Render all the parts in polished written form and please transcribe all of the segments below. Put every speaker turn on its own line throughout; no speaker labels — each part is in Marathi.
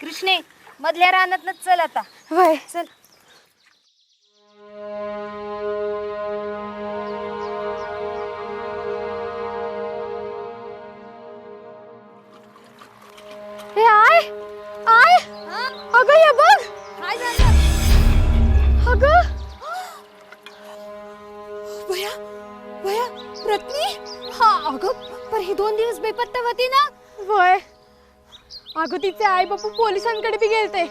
कृष्णे मधल्या रानात चल आता.
होय
चल.
हे आय आय अगं ये बघ
काय झालं?
अगं
भया भया रत्नी.
हा अगं पर ही 2 दिवस बेपत्ता होती ना. होय अगं तिचे आई बापू पोलिसांकडे बी गेलते.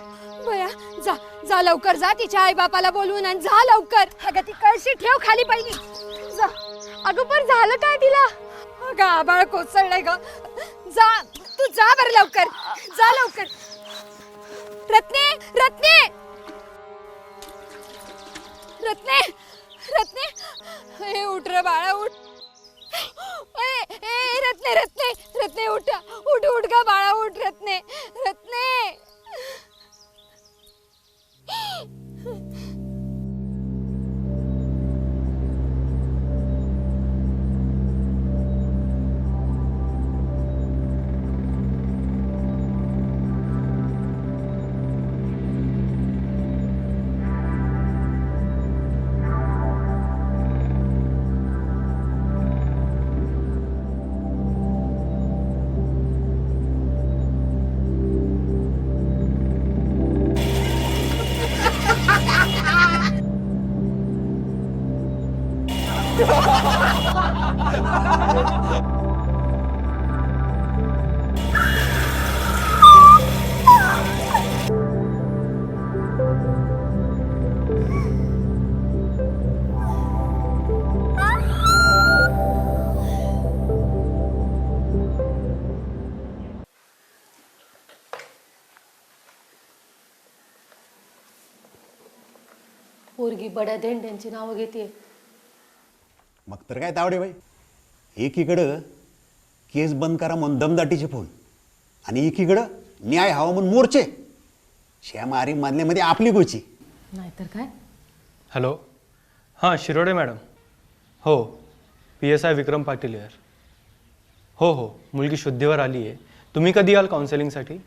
भया जा जा लवकर जा तिच्या आई बापाला बोलवून आणि जा लवकर. अगं ती कळशी ठेव खाली पहिली. जा.
अगं पण झालं काय तिला?
अगं आबाळ कोसळलंय ग. जा तू जा बरं लवकर. जा लवकर. रत्ने रत्ने रत्ने रत्ने ए उठ रे बाळा उठ. ए ए रत्ने रत्ने रत्ने उठ उठ उठ ग बाळा उठ रत्ने रत्ने.
पोरगी बड्या धेंड्यांची नावं घेते.
मग तर काय तावडे बाई, एकीकडं केस बंद करा म्हणून दमदाटीचे फोन आणि एकीकडं न्याय हवा म्हणून मोर्चे. श्यामारी मधल्यामध्ये आपली गोची.
नाहीतर काय.
हॅलो हां शिरोडे मॅडम. हो PSI विक्रम पाटील यार. हो हो मुलगी शुद्धीवर आली आहे. तुम्ही कधी याल काउन्सिलिंगसाठी?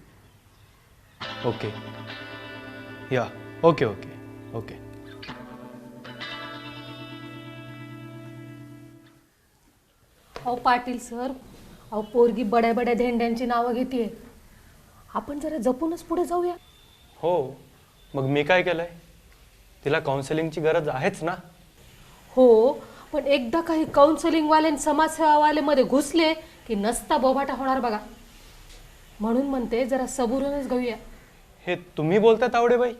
ओके या ओके ओके ओके.
अहो पाटील सर, अहो पोरगी बड्या बड्या धेंड्यांची नावं घेते. आपण जरा जपूनच पुढे जाऊया.
हो मग मी काय केलं आहे? तिला काउन्सिलिंगची गरज आहेच ना.
हो पण एकदा काही काउन्सिलिंगवाले आणि समाजसेवावाले मध्ये घुसले की नसता बोबाटा होणार बघा. म्हणून म्हणते जरा सबुरूनच घेऊया.
हे तुम्ही बोलता तावडे बाई?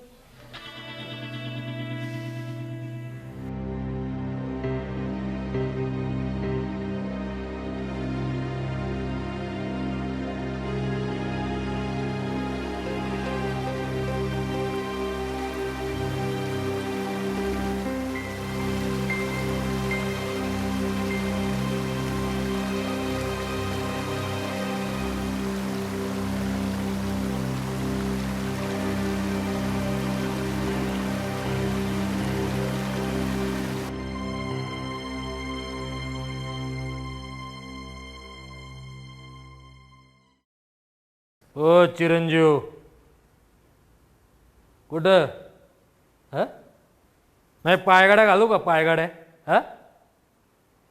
ओ चिरंजीव कुठं? हां नाही पायगाड्या घालू का? पायगाड्या हां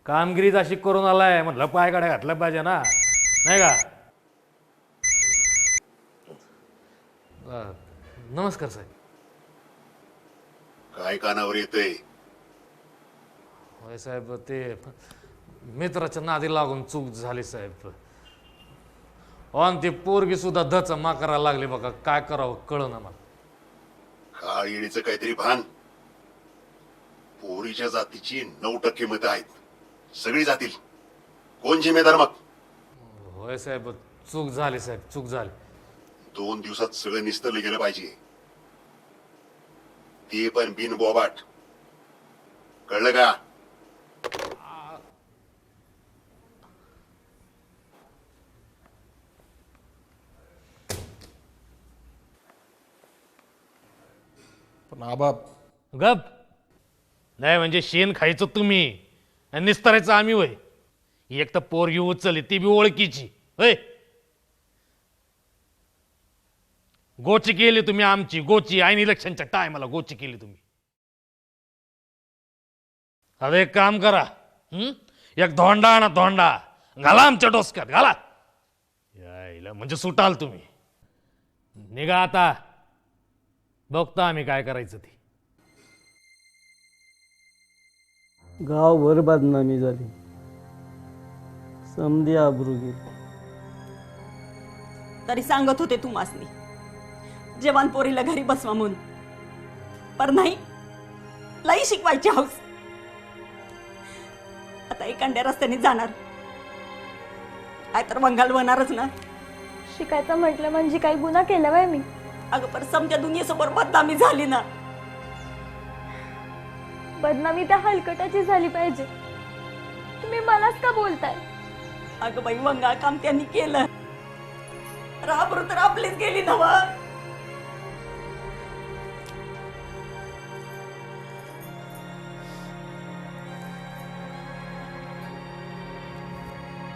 कामगिरीच अशी करून आलाय म्हटलं पायगाड्या घातल्या पाहिजे ना, नाही का? नमस्कार साहेब.
काय कानावर येतंय?
होय साहेब, ते मित्राच्या नादी लागून चूक झाली साहेब. आणि ती पोरगी सुद्धा दच मा करायला लागली बघा. काय करावं कळना मला.
काळ येडीचं काहीतरी भान. पोरीच्या जातीची 9% मतं आहेत. सगळी जातील. कोण जिम्मेदार मग?
होय साहेब, चूक झाली साहेब, चूक झाली.
2 दिवसात सगळं निस्तरलं गेलं पाहिजे. ते पण बिन बोबाट. कळलं का?
पण आबा गप नाही म्हणजे शेण खायचं तुम्ही आणि निस्तारायचं आम्ही. होय, एक तर पोरगी उचलली ती बी ओळखीची. होय, गोची केली तुम्ही आमची. गोची ऐन इलेक्शनच्या टायमाला गोची केली तुम्ही. आता एक काम करा, एक धोंडा आणा, धोंडा घाला आमच्या डोसक्यात घाला. यायला म्हणजे सुटाल तुम्ही. निघा आता, बघतो आम्ही काय करायचं ते.
गावभर बदनामी झाली, समधी आबरू गेली.
तरी सांगत होते तुम्हासनी जेवण पोरीला घरी बसवा म्हणून, पर नाही, लई शिकवायची हौस. आता एखाद्या रस्त्याने जाणार, काय तर वंगाल होणारच ना.
शिकायचं म्हटलं म्हणजे काही गुन्हा केला बाय मी?
अगं पर समजा दुनियेसमोर बदनामी झाली ना.
बदनामी त्या हलकटाची झाली पाहिजे. तुम्ही मलाच का बोलताय?
अगं बाई, वंगाळ काम त्यांनी केलं, राबरू तर आपलीच गेली नव.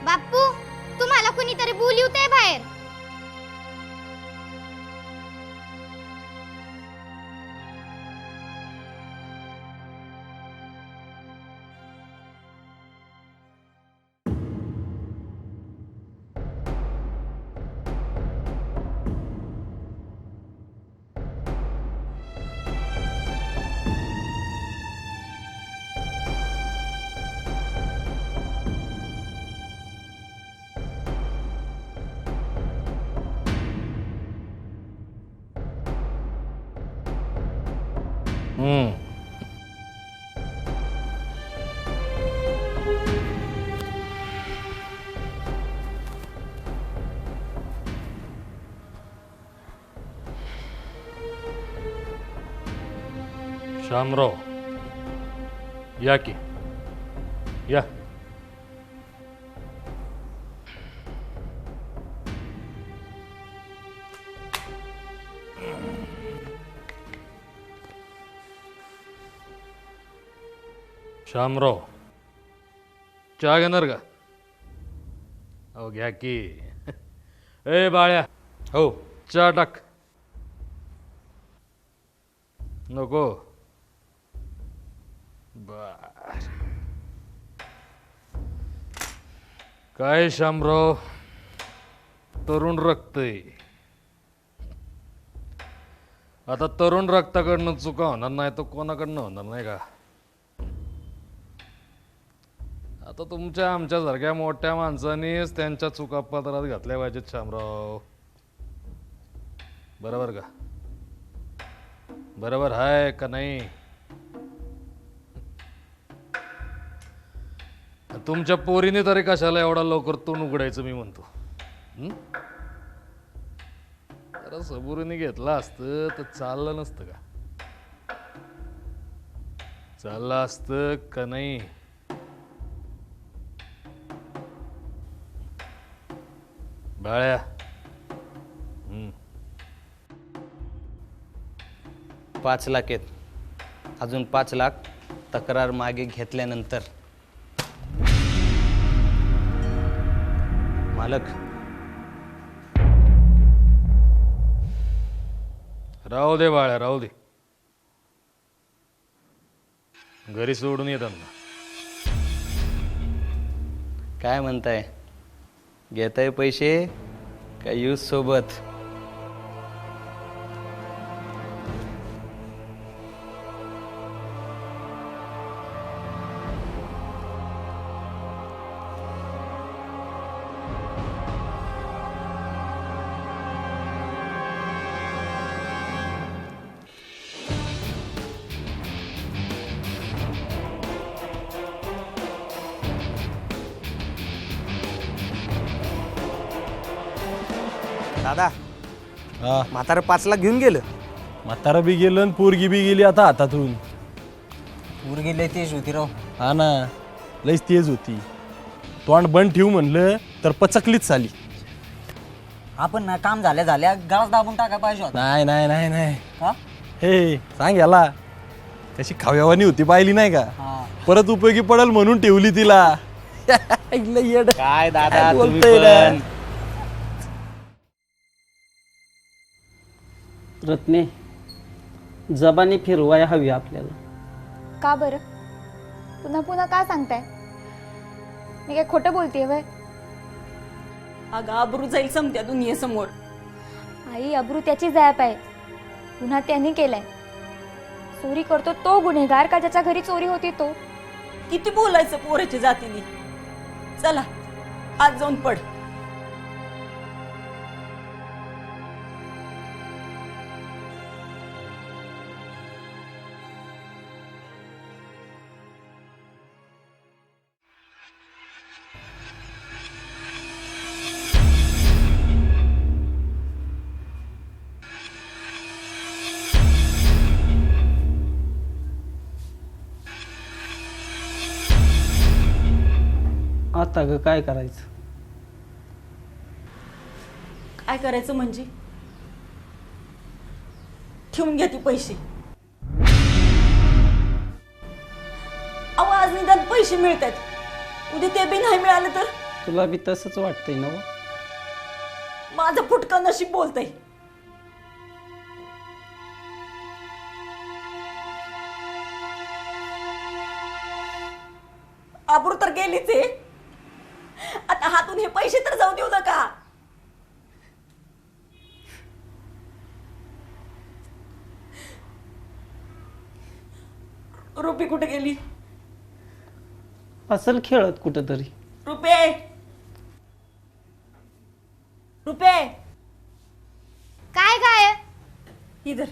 बाप्पू, तुम्हाला कुणीतरी बोलवतंय बाहेर.
शामराव, या की या. शामराव, चहा घेणार का? अहो घ्या की. ए बाळ्या, हो चहा टाक. नको? बर. काय शामराव, तरुण रक्त आहे. आता तरुण रक्ताकडनं चुका होणार नाही तर कोणाकडनं होणार नाही का? आता तुमच्या आमच्यासारख्या मोठ्या माणसांनीच त्यांच्या चुका पदरात घातल्या पाहिजेत शामराव. बरोबर का? बरोबर आहे का नाही? तुमच्या पोरीने तरी कशाला एवढा लवकर तोंड उघडायचं मी म्हणतो. जरा सबुरीने घेतलं असतं तर चाललं नसतं का? चाललं असतं का नाही? बाळ्या,
5 लाख आहेत. अजून 5 लाख तक्रार मागे घेतल्यानंतर. मालक,
राहू दे बाळ्या, राहू दे. घरी सोडून येतात ना.
काय म्हणताय? घेताय पैसे का यूज सोबत? दादा
हा
म्हातारं 5 लाख घेऊन गेलं.
म्हातारा बी गेलं आणि पोरगी बी गेली आता हातातून.
पूर गेले तेच होती राव.
हा ना, लईच तेज होती. तोंड बंद ठेवू म्हणलं तर पचकलीच चाली.
आपण ना काम झाल्या झाल्या गाळच दाबून टाका पाहिजे होता.
नाही नाही नाही नाही
हा?
हे सांग याला, कशी खाव्यावानी होती पाहिली नाही का?
हा.
परत उपयोगी पडल म्हणून ठेवली तिला. लई येडं.
काय दादा
काय
तुम्ही
बोलतोय रे?
पण.
रत्ने, जबानी फिरवाय हवी आपल्याला.
का बरं? पुन्हा पुन्हा का सांगताय? मी काय खोटं बोलतेय वय?
अगं आबरू जाईल समत्या दुनियेसमोर.
आई, अब्रू त्याची जायप आहे. पुन्हा त्यांनी केलाय. चोरी करतो तो गुन्हेगार का ज्याच्या घरी चोरी होती तो?
किती बोलायचं पोराच्या जातीने. चला आज जाऊन पड.
आता ग काय करायचं?
काय करायचं म्हणजे ठेवून घ्या ती पैसे. अहो आज निदान पैसे मिळतात, उद्या ते बी नाही मिळालं तर
तुला बी तसंच वाटतंय ना?
माझं फुटकं नशीब बोलतंय. आबरू तर गेलीच आहे, आता हातून हे पैसे तर जाऊ देऊ नका. रुपी कुठे गेली?
असल खेळत कुठंतरी.
रुपे, रुपे,
काय काय
इधर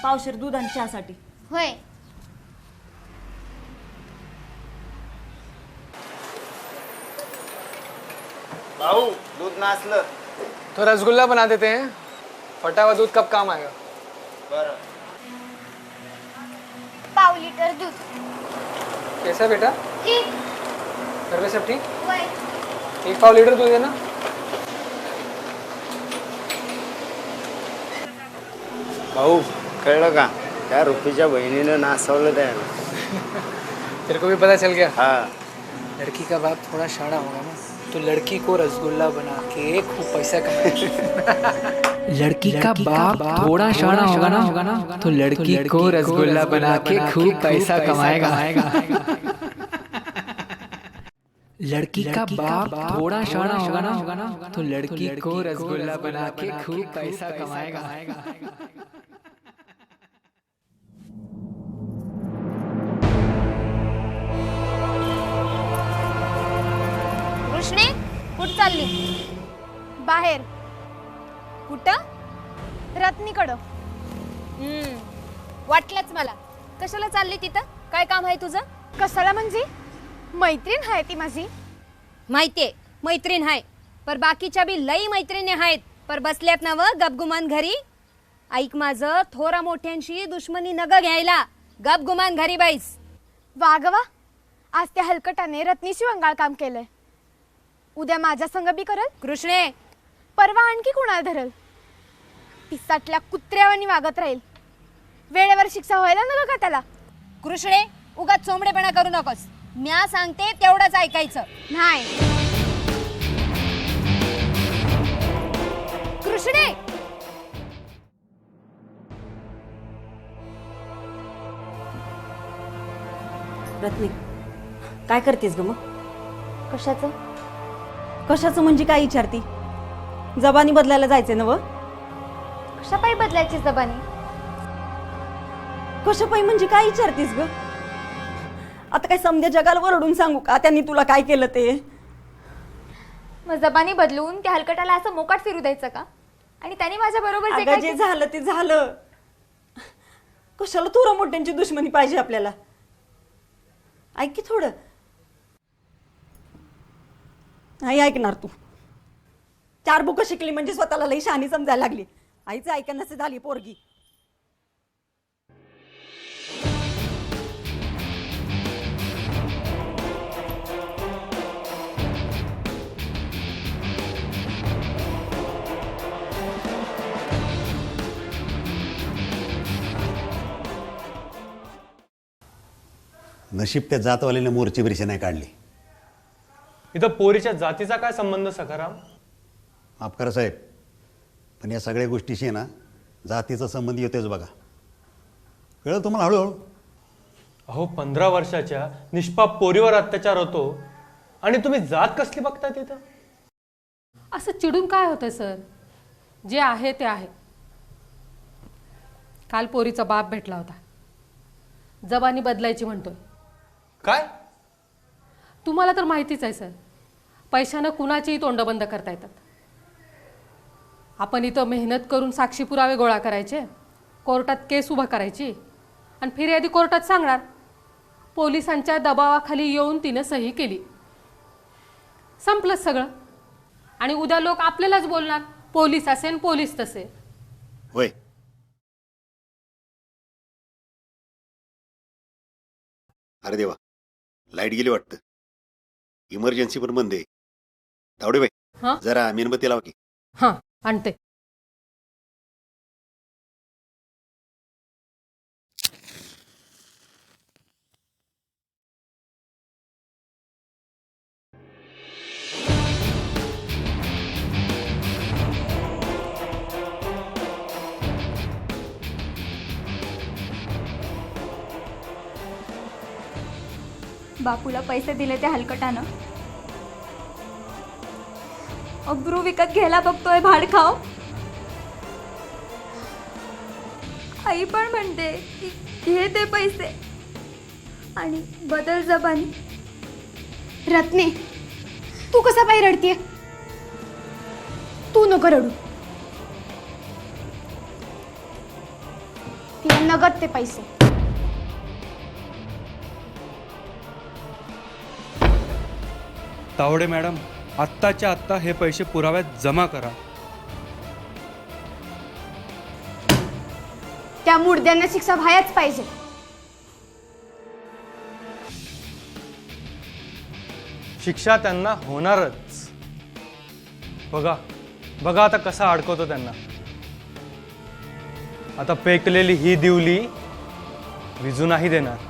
पावशेर दूध आणि चहासाठी.
होय.
भाऊ दूध नासलं.
तो रसगुल्ला बना देते हैं, फटा हुआ दूध कब काम आएगा?
बरं.
पाव लिटर दूध.
कैसा बेटा,
ठीक.
घर में सब ठीक?
होय.
1 पाव लीटर दूध है ना?
भाऊ कळलं का, त्या रुपीच्या बहिणीनं नासवलं त्याला.
तेरे को भी पता चल गया?
हा.
लड़की का बाप थोड़ा शाना होगा ना, तो लड़की को रसगुल्ला बना के खूब पैसा कमाएगा। लड़की का बाप थोड़ा शाना होगा ना, तो लड़की को रसगुल्ला बना के खूब पैसा कमाएगा। लड़की का बाप थोड़ा शाना होगा ना, तो लड़की को रसगुल्ला बना के खूब पैसा कमाएगा।
कृष्णे, कुठं चालली? बाहेर. कुठं? रत्नीकडं. वाटलंच मला. कशाला चालली तिथं? काय काम आहे तुझं? कशाला म्हणजे? मैत्रीण आहे ती माझी. माहितीये मैत्रीण आहे, पर बाकीच्या बी लई मैत्रिणी आहेत, पर बसल्यात ना व गपगुमान घरी. ऐक माझं, थोरा मोठ्यांशी दुश्मनी नग घ्यायला. गपगुमान घरी बैस. वागवा, आज त्या हलकटाने रत्नीशी वंगाळ काम केलंय. उद्या माझ्या संग बी करल. कृष्णे, परवा आणखी कुणाला धरल. पिसाटल्या कुत्र्यावानी वागत राहील. वेळेवर शिक्षा व्हायला नको का त्याला? कृष्णे, उगाच चोंबडेपणा करू नकोस. म्या सांगते तेवढंच ऐकायचं. नाही कृष्णे.
रत्नी, काय करतेस ग मग?
कशाचं?
कशाचं म्हणजे काय विचारती? जबानी बदलायला जायचंय ना व?
कशापायी बदलायची जबानी?
कशापायी म्हणजे काय विचारतीस ग? आता काय समध्या जगाला वरडून सांगू का त्यांनी तुला काय केलं ते?
मग जबानी बदलून त्या हलकटाला असं मोकाट फिरू द्यायचं का? आणि त्याने माझ्या बरोबर
जे झालं ते झालं. कशाला थोरा मोठ्यांची दुश्मनी पाहिजे आपल्याला? ऐक की थोडं. नाही ऐकणार तू. 4 बुकं शिकली म्हणजे स्वतःला लई शहाणी समजायला लागली. आईचं ऐकण्याची झाली पोरगी.
नशीब त्या जातवाल्याने मोर्चे बिरचे नाही काढले.
इथं पोरीच्या जातीचा काय संबंध सखाराम?
माफ करा साहेब, पण या सगळ्या गोष्टीशी आहे ना जातीचा संबंध येतोच बघा. कळलं तुम्हाला हळूहळू?
अहो 15 वर्षाच्या निष्पाप पोरीवर अत्याचार होतो आणि तुम्ही जात कसली बघताय तिथं?
असं चिडून काय होतं सर? जे आहे ते आहे. काल पोरीचा बाप भेटला होता, जबानी बदलायची म्हणतोय.
काय?
तुम्हाला तर माहितीच आहे सर, पैशानं कुणाचीही तोंड बंद करता येतात. आपण इथं मेहनत करून साक्षी पुरावे गोळा करायचे, कोर्टात केस उभा करायची आणि फिर्यादी कोर्टात सांगणार पोलिसांच्या दबावाखाली येऊन तिनं सही केली. संपलं सगळं. आणि उद्या लोक आपल्यालाच बोलणार, पोलीस असेल पोलीस तसे.
होय. अरे देवा, लाईट गेली वाटतं. इमर्जन्सी पण बंद आहे. तावडे बाई, जरा मेणबत्ती लावा की.
हां, आणते.
बापूला पैसे दिले ते हलकटानं. अब्रू विकत घ्यायला बघतोय भाडखाव. आई पण म्हणते की घे ते पैसे आणि बदल जबानी.
रत्ने, तू कसा पाय रडतीये? तू नको रडू. तिला नगद ते पैसे.
तावडे मॅडम, आत्ताच्या आत्ता हे पैसे पुराव्यात जमा करा.
त्या मुर्द्यांना शिक्षा व्हायच पाहिजे.
शिक्षा त्यांना होणारच. बघा बघा आता कसा अडकवतो त्यांना. आता पेकलेली ही दिवली विजू नाही देणार.